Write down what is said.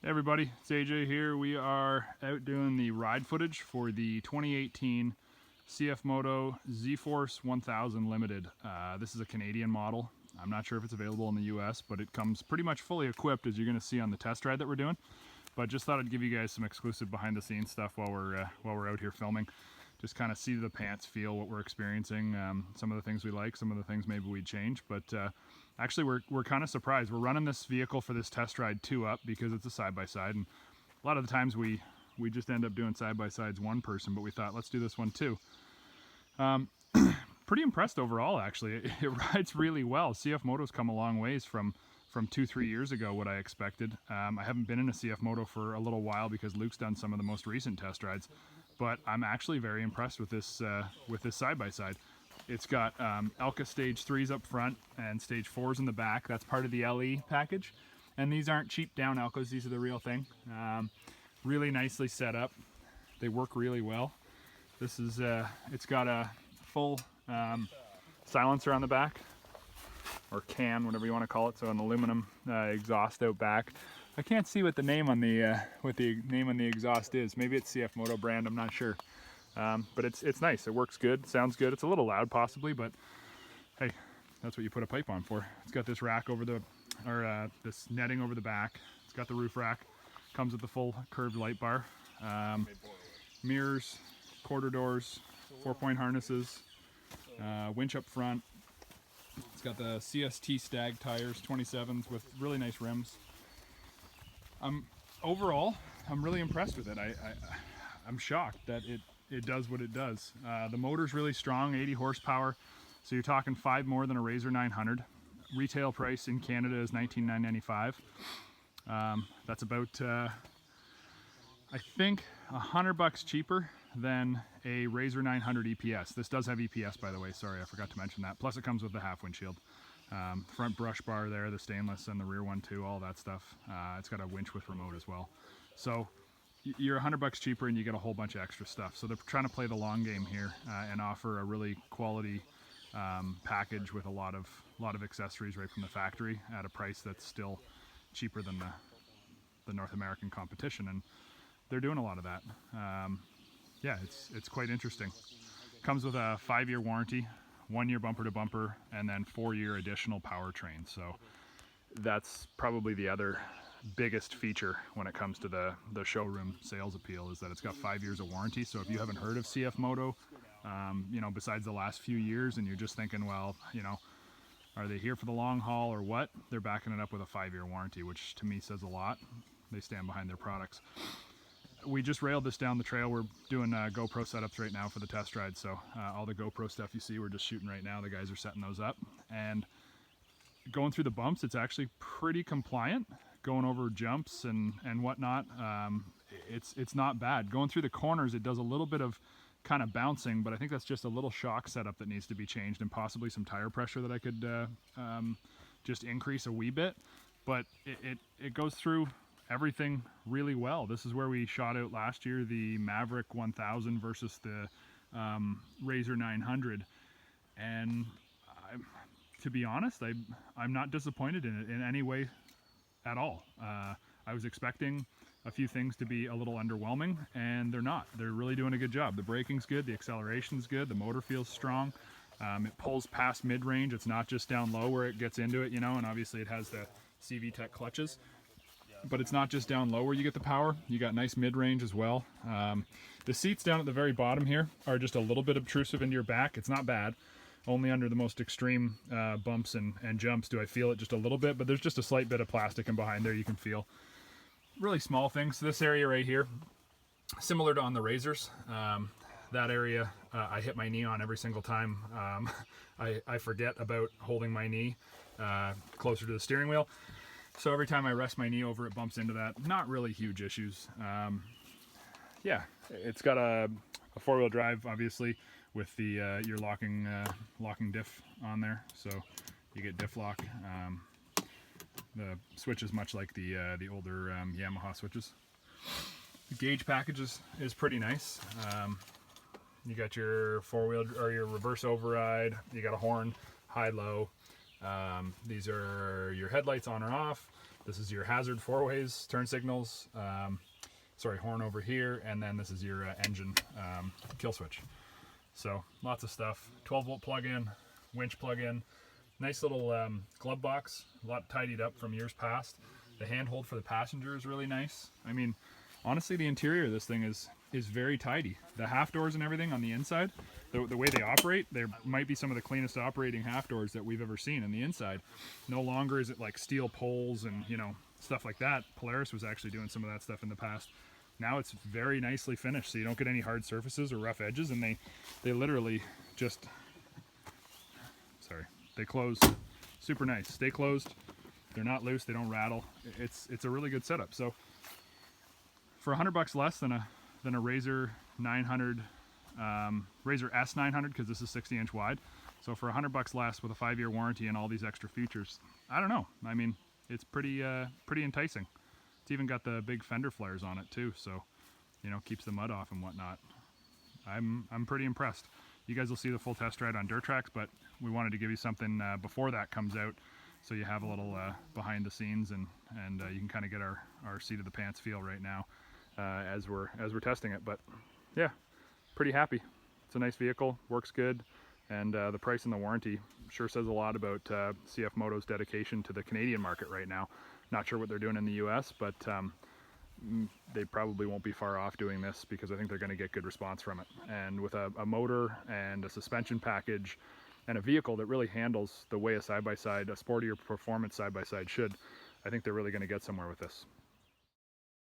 Hey everybody, it's AJ here. We are out doing the ride footage for the 2018 CFMOTO ZFORCE 1000 Limited. This is a Canadian model. I'm not sure if it's available in the US, but it comes pretty much fully equipped, as you're going to see on the test ride that we're doing. But just thought I'd give you guys some exclusive behind the scenes stuff while we're out here filming. Just kind of see the pants, feel what we're experiencing, some of the things we like, some of the things maybe we'd change. But actually, we're kind of surprised. We're running this vehicle for this test ride 2-up because it's a side-by-side, and a lot of the times we just end up doing side-by-sides one person, but we thought let's do this one too. Pretty impressed overall, actually. It rides really well. CFMOTO's come a long ways from 2-3 years ago, what I expected. I haven't been in a CFMOTO for a little while because Luke's done some of the most recent test rides, but I'm actually very impressed with this side-by-side. It's got Elka Stage 3s up front and Stage 4s in the back. That's part of the LE package. And these aren't cheap down Elkas, these are the real thing. Really nicely set up. They work really well. This is, it's got a full silencer on the back, or can, whatever you want to call it. So an aluminum exhaust out back. I can't see what the name on the exhaust is. Maybe it's CFMOTO brand, I'm not sure. But it's nice. It works good. Sounds good. It's a little loud possibly, but hey, that's what you put a pipe on for. It's got this rack over the, or this netting over the back. It's got the roof rack. Comes with the full curved light bar. Mirrors, quarter doors, 4-point harnesses, winch up front. It's got the CST Stag tires, 27s with really nice rims. Overall, I'm really impressed with it. I'm shocked that it does what it does. The motor's really strong, 80 horsepower, so you're talking 5 more than a Razor 900. Retail price in Canada is $19,995. That's about, I think, $100 cheaper than a Razor 900 EPS. This does have EPS, by the way. Sorry, I forgot to mention that. Plus, it comes with the half windshield. Front brush bar there, the stainless, and the rear one too, all that stuff. It's got a winch with remote as well. So you're $100 cheaper and you get a whole bunch of extra stuff. So they're trying to play the long game here and offer a really quality package with a lot of accessories right from the factory at a price that's still cheaper than the North American competition, and they're doing a lot of that. Yeah, it's quite interesting. Comes with a 5-year warranty, 1-year bumper to bumper, and then 4-year additional powertrain. So that's probably the other biggest feature when it comes to the showroom sales appeal, is that it's got 5 years of warranty. So if you haven't heard of CFMOTO, you know, besides the last few years, and you're just thinking, well, you know, are they here for the long haul or what? They're backing it up with a 5-year warranty, which to me says a lot. They stand behind their products. We just railed this down the trail. We're doing GoPro setups right now for the test ride. So all the GoPro stuff you see, we're just shooting right now. The guys are setting those up. And going through the bumps, it's actually pretty compliant. Going over jumps and whatnot, it's not bad. Going through the corners, it does a little bit of kind of bouncing, but I think that's just a little shock setup that needs to be changed, and possibly some tire pressure that I could just increase a wee bit. But it goes through everything really well. This is where we shot out last year the Maverick 1000 versus the Razor 900, and to be honest, I'm not disappointed in it in any way at all. I was expecting a few things to be a little underwhelming, and they're not. They're really doing a good job. The braking's good, the acceleration's good, the motor feels strong. It pulls past mid-range. It's not just down low where it gets into it, you know, and obviously it has the CV Tech clutches. But it's not just down low where you get the power. You got nice mid-range as well. The seats down at the very bottom here are just a little bit obtrusive into your back. It's not bad. Only under the most extreme bumps and jumps do I feel it just a little bit, but there's just a slight bit of plastic in behind there you can feel. Really small things. This area right here, similar to on the Razors, that area I hit my knee on every single time. I forget about holding my knee closer to the steering wheel. So every time I rest my knee over, it bumps into that. Not really huge issues. Yeah, it's got a 4-wheel drive, obviously, with the your locking diff on there, so you get diff lock. The switch is much like the older Yamaha switches. The gauge package is pretty nice. You got your 4-wheel or your reverse override. You got a horn, high, low. These are your headlights on or off. This is your hazard four-ways, turn signals, horn over here, and then this is your engine kill switch. So lots of stuff. 12-volt plug-in, winch plug-in, nice little glove box, a lot tidied up from years past. The handhold for the passenger is really nice. I mean, honestly, the interior of this thing is very tidy. The half doors and everything on the inside, the way they operate, there might be some of the cleanest operating half doors that we've ever seen in the inside. No longer is it like steel poles and, you know, stuff like that. Polaris was actually doing some of that stuff in the past. Now it's very nicely finished, so you don't get any hard surfaces or rough edges, and they literally just, they close super nice. Stay closed. They're not loose. They don't rattle. It's a really good setup. So for $100 less than a Razor 900, Razor S 900, because this is 60-inch wide. So for $100 less with a 5-year warranty and all these extra features, I don't know. I mean, it's pretty enticing. It's even got the big fender flares on it too, so you know, keeps the mud off and whatnot. I'm pretty impressed. You guys will see the full test ride on Dirt Trax, but we wanted to give you something before that comes out, so you have a little behind the scenes, and you can kind of get our seat of the pants feel right now as we're testing it. But yeah, pretty happy. It's a nice vehicle, works good, and the price and the warranty sure says a lot about CFMOTO's dedication to the Canadian market right now. Not sure what they're doing in the US, but they probably won't be far off doing this, because I think they're going to get good response from it. And with a motor and a suspension package and a vehicle that really handles the way a side-by-side, a sportier performance side-by-side should, I think they're really going to get somewhere with this.